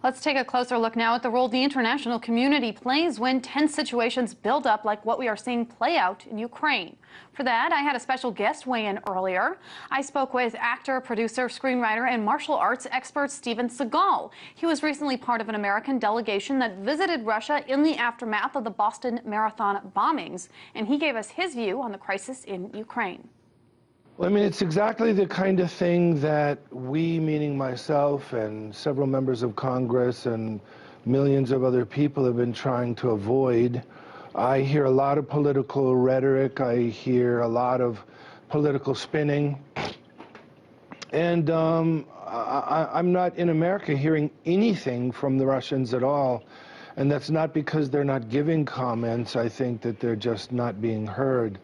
Let's take a closer look now at the role the international community plays when tense situations build up like what we are seeing play out in Ukraine. For that, I had a special guest weigh in earlier. I spoke with actor, producer, screenwriter, and martial arts expert Steven Seagal. He was recently part of an American delegation that visited Russia in the aftermath of the Boston Marathon bombings, and he gave us his view on the crisis in Ukraine. Well, I mean, it's exactly the kind of thing that we, meaning myself and several members of Congress and millions of other people, have been trying to avoid. I hear a lot of political rhetoric. I hear a lot of political spinning. And I'm not in America hearing anything from the Russians at all. And that's not because they're not giving comments. I think that they're just not being heard.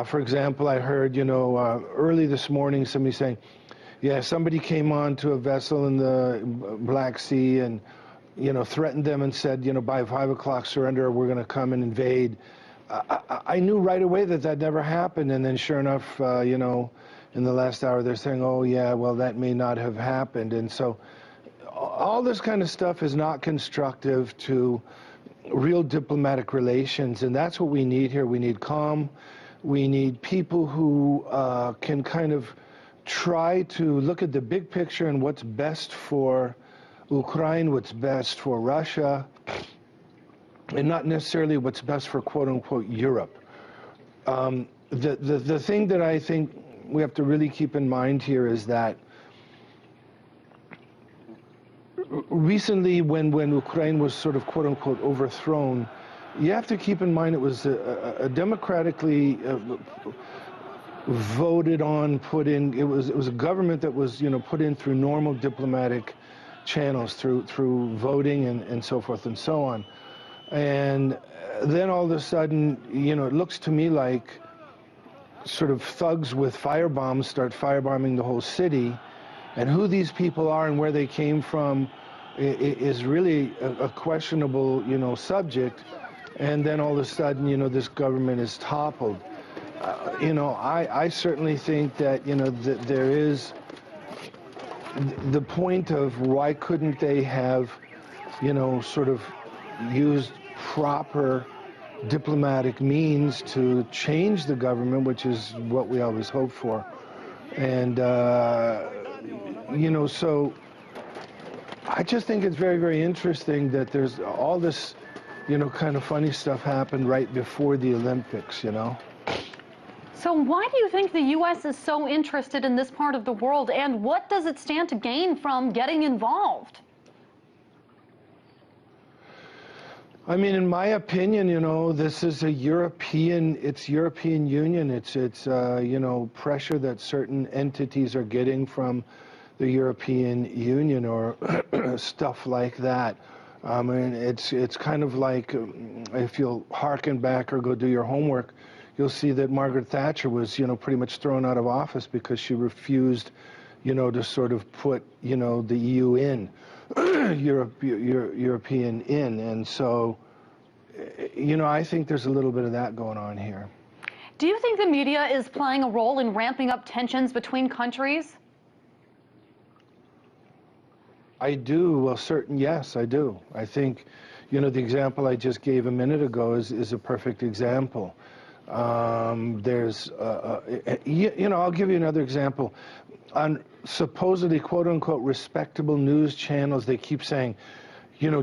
For example, I heard, early this morning somebody saying, yeah, somebody came on to a vessel in the Black Sea and, threatened them and said, by 5 o'clock surrender, or we're going to come and invade. I knew right away that that never happened. And then sure enough, in the last hour, they're saying, oh, yeah, well, that may not have happened. And so all this kind of stuff is not constructive to real diplomatic relations. And that's what we need here. We need calm. We need people who can kind of try to look at the big picture and what's best for Ukraine, what's best for Russia, and not necessarily what's best for quote-unquote Europe. The thing that I think we have to really keep in mind here is that recently when Ukraine was sort of quote-unquote overthrown, you have to keep in mind it was a democratically voted on, put in. It was a government that was put in through normal diplomatic channels, through voting and so forth and so on. And then all of a sudden, it looks to me like sort of thugs with firebombs start firebombing the whole city, and who these people are and where they came from is really a questionable subject. And then all of a sudden, this government is toppled. I certainly think that, that there is the point of why couldn't they have, sort of used proper diplomatic means to change the government, which is what we always hope for. And, so I just think it's very, very interesting that there's all this kind of funny stuff happened right before the Olympics, So why do you think the U.S. is so interested in this part of the world, and what does it stand to gain from getting involved? I mean, in my opinion, this is it's European Union. It's pressure that certain entities are getting from the European Union or stuff like that. I mean, it's kind of like, if you'll hearken back or go do your homework, you'll see that Margaret Thatcher was, pretty much thrown out of office because she refused, to sort of put, the EU in, European in. And so, I think there's a little bit of that going on here. Do you think the media is playing a role in ramping up tensions between countries? I do. Well, yes, I do. I think, the example I just gave a minute ago is a perfect example. There's, I'll give you another example. On supposedly, quote-unquote, respectable news channels, they keep saying,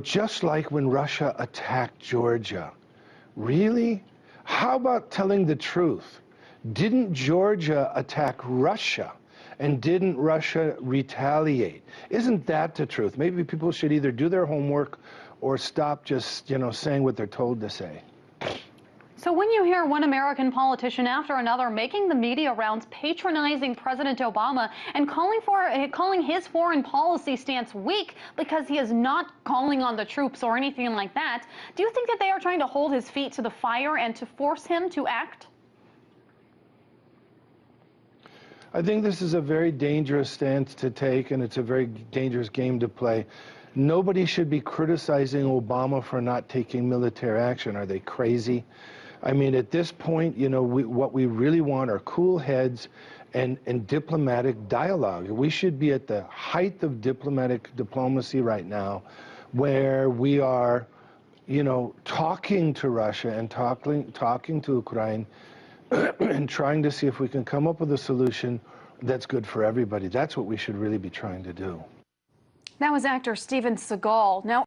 just like when Russia attacked Georgia. Really? How about telling the truth? Didn't Georgia attack Russia? And didn't Russia retaliate? Isn't that the truth? Maybe people should either do their homework or stop just, saying what they're told to say. So when you hear one American politician after another making the media rounds patronizing President Obama and calling his foreign policy stance weak because he is not calling on the troops or anything like that, do you think that they are trying to hold his feet to the fire and to force him to act? I think this is a very dangerous stance to take, and it's a very dangerous game to play. Nobody should be criticizing Obama for not taking military action. Are they crazy? I mean, at this point, what we really want are cool heads and diplomatic dialogue. We should be at the height of diplomacy right now, where we are, you know, talking to Russia and talking to Ukraine and trying to see if we can come up with a solution that's good for everybody. That's what we should really be trying to do. That was actor Steven Seagal. Now,